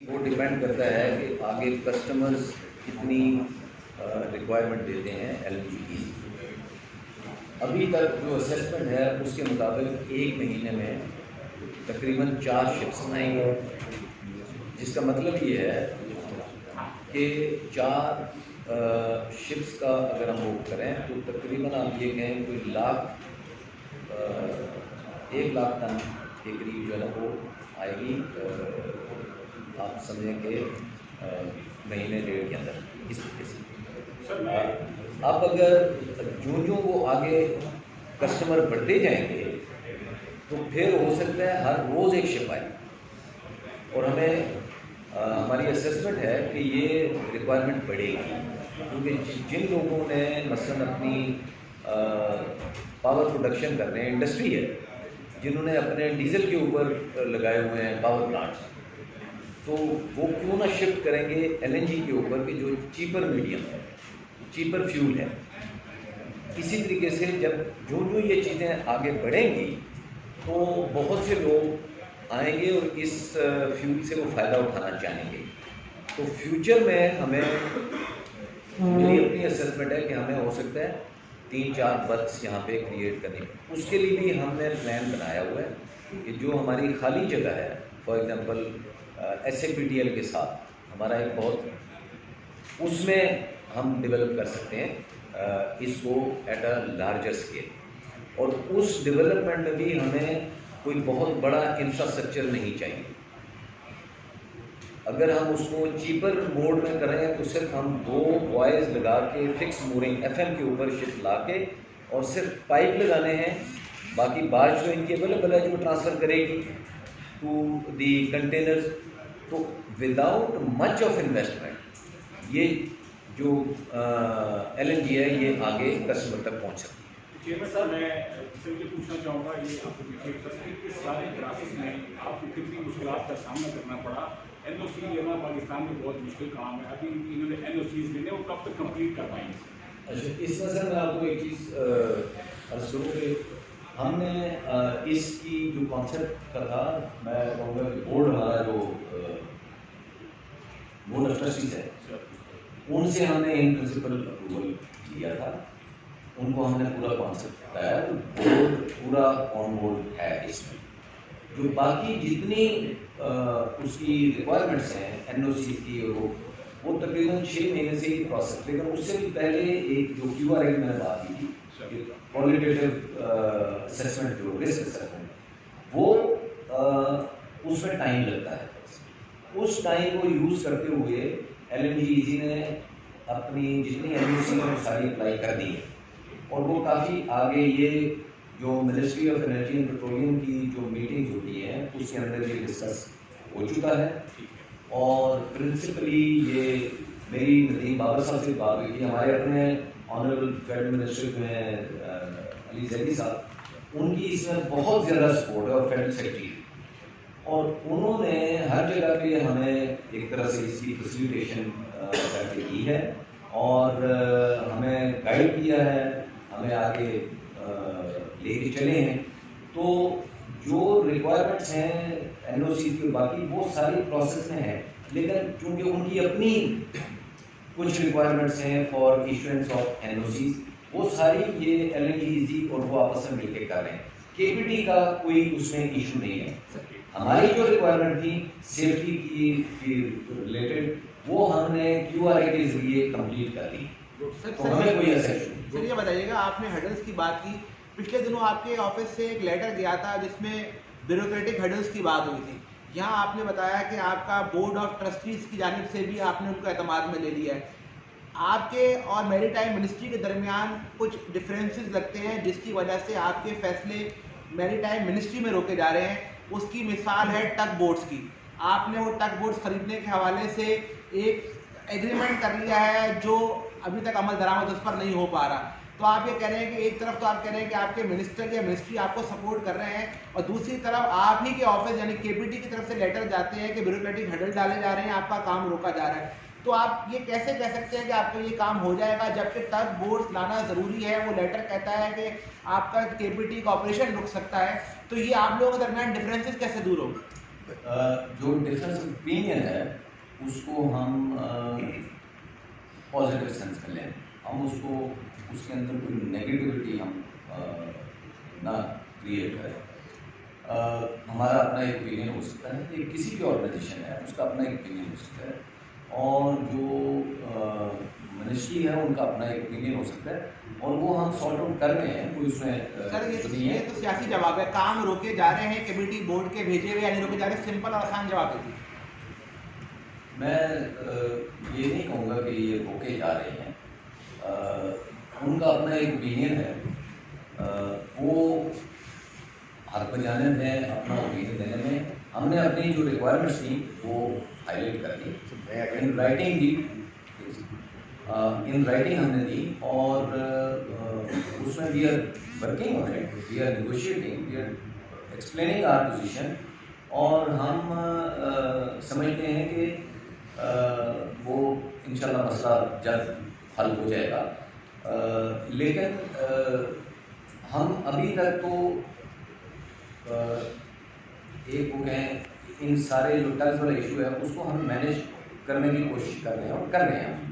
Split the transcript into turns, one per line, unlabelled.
वो डिपेंड करता है कि आगे कस्टमर्स कितनी रिक्वायरमेंट देते हैं एलएनजी की। अभी तक जो असेसमेंट है उसके मुताबिक 1 महीने में तकरीबन 4 शिप्स आएंगे, जिसका मतलब ये है कि 4 शिप्स का अगर हम बुक करें तो तकरीबन आप ये कहें कोई 1 लाख टन के करीब जो है ना वो आएगी। आप समझें कि महीने डेढ़ के अंदर इस तरीके से। अब अगर जो वो आगे कस्टमर बढ़ते जाएंगे तो फिर हो सकता है हर रोज़ एक शिप आए, और हमें हमारी असेसमेंट है कि ये रिक्वायरमेंट बढ़ेगी, क्योंकि जिन लोगों ने मसलन अपनी पावर प्रोडक्शन कर रहे हैं, इंडस्ट्री है जिन्होंने अपने डीजल के ऊपर लगाए हुए हैं पावर प्लांट्स, तो वो क्यों ना शिफ्ट करेंगे एलएनजी के ऊपर कि जो चीपर मीडियम है, चीपर फ्यूल है। इसी तरीके से जब जो ये चीज़ें आगे बढ़ेंगी तो बहुत से लोग आएंगे और इस फ्यूल से वो फ़ायदा उठाना चाहेंगे। तो फ्यूचर में हमें मेरी अपनी असेसमेंट है कि हमें हो सकता है 3-4 बर्थ्स यहाँ पे क्रिएट करने। उसके लिए भी हमने प्लान बनाया हुआ है कि जो हमारी खाली जगह है, फॉर एग्जांपल SAPTL के साथ हमारा एक बहुत उसमें हम डेवलप कर सकते हैं इसको एट अ लार्जर स्केल, और उस डेवलपमेंट में भी हमें कोई बहुत बड़ा इंफ्रास्ट्रक्चर नहीं चाहिए। अगर हम उसको चीपर मोड में करें तो सिर्फ हम 2 बॉयज़ लगा के फिक्स मूरिंग FM के ऊपर शिप ला के और सिर्फ पाइप लगाने हैं, बाकी बारिश जो इनकी अवेलेबल है जो ट्रांसफ़र करेगी टू दी कंटेनर्स। तो विदाउट मच ऑफ इन्वेस्टमेंट ये जो LNG है ये आगे कस्टमर तक पहुंच सकती है।
चेयरमैन साहब, मैं इससे मुझे पूछना चाहूँगा, ये आपको पूछिए कि इस सारे प्रोसेस में आपको कितनी मुश्किलात का सामना करना पड़ा। NOC लेना पाकिस्तान में बहुत मुश्किल काम है, अभी इन्होंने NOCs लेने वो कब तक कंप्लीट कर पाएंगे?
अच्छा, इस वजह से मैं आपको एक चीज़ अर्ज करूँ कि हमने इसकी जो कॉन्सेप्ट का था, मैं कहूँगा कि बोर्ड हमारा जो बोर्ड ऑफ ट्रस्टीज है उनसे हमने इन प्रिंसिपल अप्रूवल लिया था, उनको हमने पूरा कॉन्सेप्ट बताया, बोर्ड पूरा ऑन बोर्ड है इसमें। जो बाकी जितनी उसकी रिक्वायरमेंट्स हैं NOC की वो तकरीबन 6 महीने से ही प्रोसेस, लेकिन उससे भी पहले एक जो QRA की मैंने बात की थी, क्वालिटेटिव असेसमेंट जो रिस्क असेसमेंट, वो उसमें टाइम लगता है। उस टाइम को यूज़ करते हुए LNG ने अपनी जितनी NOC है वो सारी अप्लाई कर दी है, और वो काफ़ी आगे ये जो ministry of energy and petroleum की जो मीटिंग्स होती हैं उसके अंदर ये डिस्कस हो चुका है। और प्रिंसिपली ये मेरी नदीम बाबर साहब से बात हुई थी, हमारे अपने ऑनरेबल फेडरल मिनिस्टर जो हैं अली जैदी साहब, उनकी इसमें बहुत ज़्यादा सपोर्ट है, और फेडरल सेक्रेटरी, और उन्होंने हर जगह पे हमें एक तरह से इसकी फैसिलिटेशन करके की है और हमें गाइड किया है, हमें आगे लेके चले हैं। तो जो रिक्वायरमेंट्स हैं NOC की बाकी वो सारी प्रोसेस में है, लेकिन चूँकि उनकी अपनी कुछ रिक्वायरमेंट्स हैं फॉर इशुएंस ऑफ NOC, वो सारी ये LNG और वो आपस में मिलकर कर रहे हैं। KPT का कोई उसमें इशू नहीं है। हमारी जो रिक्वायरमेंट थी सेफ्टी की रिलेटेड, वो हमने QRA के जरिए कंप्लीट कर दी, तो हमें कोई ऐसा इशू नहीं।
सर, ये बताइएगा, आपने हर्डल्स की बात की, पिछले दिनों आपके ऑफिस से एक लेटर गया था जिसमें ब्यूरोक्रेटिक हर्डल्स की बात हुई थी। यहाँ आपने बताया कि आपका बोर्ड ऑफ ट्रस्टीज की जानिब से भी आपने उनको एतमाद में ले लिया है। आपके और मैरीटाइम मिनिस्ट्री के दरमियान कुछ डिफरेंसेस लगते हैं जिसकी वजह से आपके फैसले मैरीटाइम मिनिस्ट्री में रोके जा रहे हैं। उसकी मिसाल है टग बोट्स की। आपने वो टग बोट्स खरीदने के हवाले से एक एग्रीमेंट कर लिया है जो अभी तक अमल दरामद उस पर नहीं हो पा रहा। तो आप ये कह रहे हैं कि एक तरफ तो आप कह रहे हैं कि आपके मिनिस्टर या मिनिस्ट्री आपको सपोर्ट कर रहे हैं, और दूसरी तरफ आप ही के ऑफिस यानी KPT की तरफ से लेटर जाते हैं कि ब्यूरोक्रेटिक हर्डल डाले जा रहे हैं, आपका काम रोका जा रहा है। तो आप ये कैसे कह सकते हैं कि आपका ये काम हो जाएगा, जबकि टग बोट्स लाना ज़रूरी है? वो लेटर कहता है कि आपका KPT का ऑपरेशन रुक सकता है। तो ये आप लोगों के दरमियान डिफरेंसेस कैसे दूर होंगे?
जो डिफरेंस ओपिनियन है उसको हम पॉजिटिव सेंस में लें, हम उसको उसके अंदर कोई नेगेटिविटी हम ना क्रिएट करें। हमारा अपना एक ओपिनियन हो सकता है, ये किसी भी ऑर्गेनाइजेशन है उसका अपना एक ओपिनियन हो सकता है, और जो मिनिस्ट्री है उनका अपना एक ओपिनियन हो सकता है, और वो हम सॉर्ट आउट कर रहे हैं, कोई उसमें
सर
कुछ नहीं है।
ये तो सियासी जवाब है, काम रोके जा रहे हैं कमेटी बोर्ड के भेजे हुए या नहीं रोके जा रहे, सिंपल और आसान जवाब दीजिए।
मैं ये नहीं कहूँगा कि ये रोके जा रहे हैं, उनका अपना एक ओपिनियन है, वो हक बजाने में, अपना ओपिनियन देने में। हमने अपनी जो रिक्वायरमेंट्स थी वो हाईलाइट कर दी, in writing the, in writing हमने दी, और उसमें we are working on it, we are negotiating, we are explaining our position, और हम समझते हैं कि वो इंशाल्लाह मसला जल्द हल हो जाएगा। लेकिन हम अभी तक तो एक वो कहें इन सारे जो टैक्स वाला इशू है उसको हम मैनेज करने की कोशिश कर रहे हैं और कर रहे हैं।